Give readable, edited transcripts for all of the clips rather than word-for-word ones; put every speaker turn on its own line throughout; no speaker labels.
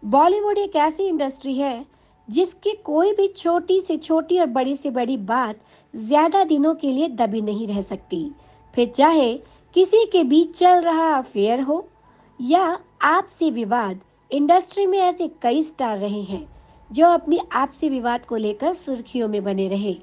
बॉलीवुड एक ऐसी इंडस्ट्री है जिसकी कोई भी छोटी से छोटी और बड़ी से बड़ी बात ज्यादा दिनों के लिए दबी नहीं रह सकती। फिर चाहे किसी के बीच चल रहा अफेयर हो या आपसी विवाद, इंडस्ट्री में ऐसे कई स्टार रहे हैं जो अपनी आपसी विवाद को लेकर सुर्खियों में बने रहे।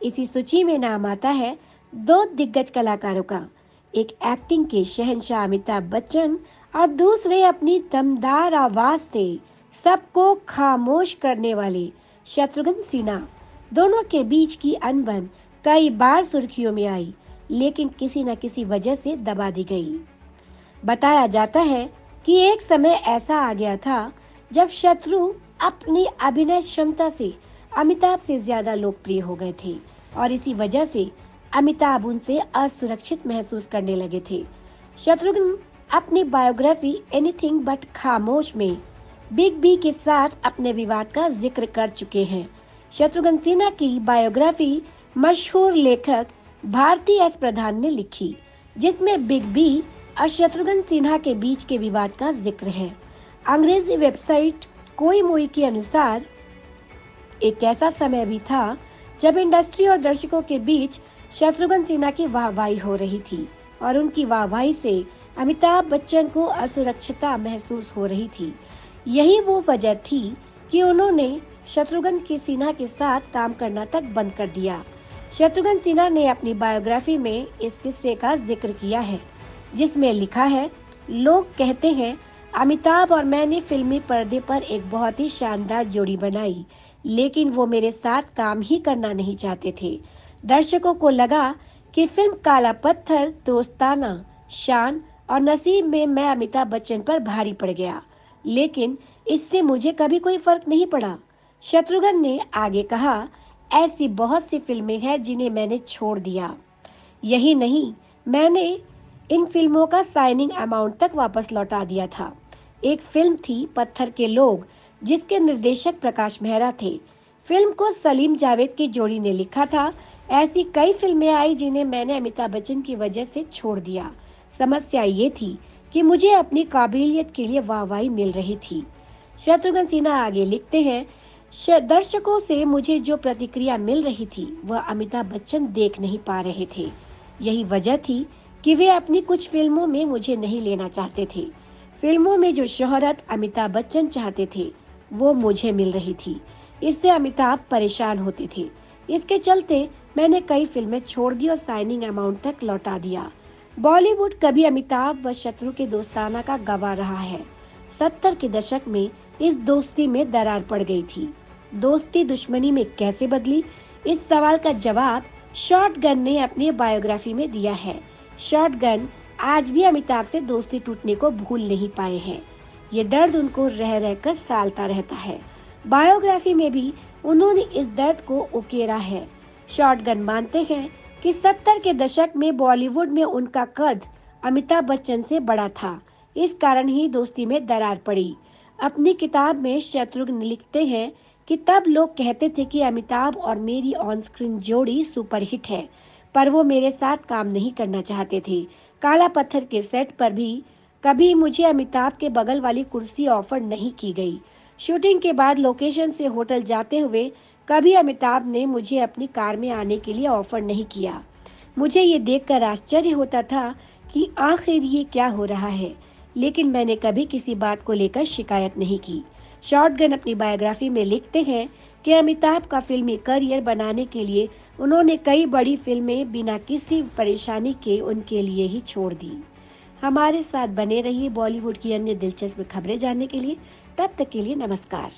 इसी सूची में नाम आता है दो दिग्गज कलाकारों का, एक एक्टिंग के शहंशाह अमिताभ बच्चन और दूसरे अपनी दमदार आवाज से सबको खामोश करने वाले शत्रुघ्न सिन्हा। दोनों के बीच की अनबन कई बार सुर्खियों में आई, लेकिन किसी न किसी वजह से दबा दी गई। बताया जाता है कि एक समय ऐसा आ गया था जब शत्रु अपनी अभिनय क्षमता से अमिताभ से ज्यादा लोकप्रिय हो गए थे और इसी वजह से अमिताभ उनसे असुरक्षित महसूस करने लगे थे। शत्रुघ्न अपनी बायोग्राफी एनीथिंग बट खामोश में बिग बी के साथ अपने विवाद का जिक्र कर चुके हैं। शत्रुघ्न सिन्हा की बायोग्राफी मशहूर लेखक भारती एस प्रधान ने लिखी, जिसमें बिग बी और शत्रुघ्न सिन्हा के बीच के विवाद का जिक्र है। अंग्रेजी वेबसाइट कोई मोई के अनुसार एक ऐसा समय भी था जब इंडस्ट्री और दर्शकों के बीच शत्रुघ्न सिन्हा की वाहवाही हो रही थी और उनकी वाहवाही से अमिताभ बच्चन को असुरक्षितता महसूस हो रही थी। यही वो वजह थी कि उन्होंने शत्रुघ्न के सिन्हा के साथ काम करना तक बंद कर दिया। शत्रुघ्न सिन्हा ने अपनी बायोग्राफी में इस किस्से का जिक्र किया है, जिसमें लिखा है, लोग कहते हैं अमिताभ और मैंने फिल्मी पर्दे पर एक बहुत ही शानदार जोड़ी बनाई, लेकिन वो मेरे साथ काम ही करना नहीं चाहते थे। दर्शकों को लगा कि फिल्म काला पत्थर दोस्ताना, शान और नसीब में मैं अमिताभ बच्चन पर भारी पड़ गया, लेकिन इससे मुझे कभी कोई फर्क नहीं पड़ा। शत्रुघ्न ने आगे कहा, ऐसी बहुत सी फिल्में हैं जिन्हें मैंने छोड़ दिया। यही नहीं, मैंने इन फिल्मों का साइनिंग अमाउंट तक वापस लौटा दिया था। एक फिल्म थी पत्थर के लोग, जिसके निर्देशक प्रकाश मेहरा थे। फिल्म को सलीम जावेद की जोड़ी ने लिखा था। ऐसी कई फिल्में आई जिन्हें मैंने अमिताभ बच्चन की वजह से छोड़ दिया। समस्या ये थी कि मुझे अपनी काबिलियत के लिए वाहवाही मिल रही थी। शत्रुघ्न सिन्हा आगे लिखते हैं, दर्शकों से मुझे जो प्रतिक्रिया मिल रही थी वह अमिताभ बच्चन देख नहीं पा रहे थे। यही वजह थी कि वे अपनी कुछ फिल्मों में मुझे नहीं लेना चाहते थे। फिल्मों में जो शोहरत अमिताभ बच्चन चाहते थे वो मुझे मिल रही थी। इससे अमिताभ परेशान होते थे। इसके चलते मैंने कई फिल्में छोड़ दी और साइनिंग अमाउंट तक लौटा दिया। बॉलीवुड कभी अमिताभ व शत्रु के दोस्ताना का गवाह रहा है। 70 के दशक में इस दोस्ती में दरार पड़ गई थी। दोस्ती दुश्मनी में कैसे बदली, इस सवाल का जवाब शॉटगन ने अपनी बायोग्राफी में दिया है। शॉटगन आज भी अमिताभ से दोस्ती टूटने को भूल नहीं पाए हैं। ये दर्द उनको रह रहकर सालता रहता है। बायोग्राफी में भी उन्होंने इस दर्द को उकेरा है। शॉटगन मानते हैं कि 70 के दशक में बॉलीवुड में उनका कद अमिताभ बच्चन से बड़ा था। इस कारण ही दोस्ती में दरार पड़ी। अपनी किताब में शत्रुघ्न लिखते हैं कि तब लोग कहते थे कि अमिताभ और मेरी ऑन स्क्रीन जोड़ी सुपरहिट है, पर वो मेरे साथ काम नहीं करना चाहते थे। काला पत्थर के सेट पर भी कभी मुझे अमिताभ के बगल वाली कुर्सी ऑफर नहीं की गई। शूटिंग के बाद लोकेशन से होटल जाते हुए कभी अमिताभ ने मुझे अपनी कार में आने के लिए ऑफर नहीं किया। मुझे ये देखकर आश्चर्य होता था कि आखिर ये क्या हो रहा है, लेकिन मैंने कभी किसी बात को लेकर शिकायत नहीं की। शॉटगन अपनी बायोग्राफी में लिखते हैं कि अमिताभ का फिल्मी करियर बनाने के लिए उन्होंने कई बड़ी फिल्में बिना किसी परेशानी के उनके लिए ही छोड़ दी। हमारे साथ बने रहिए बॉलीवुड की अन्य दिलचस्प खबरें जानने के लिए। तब तक के लिए नमस्कार।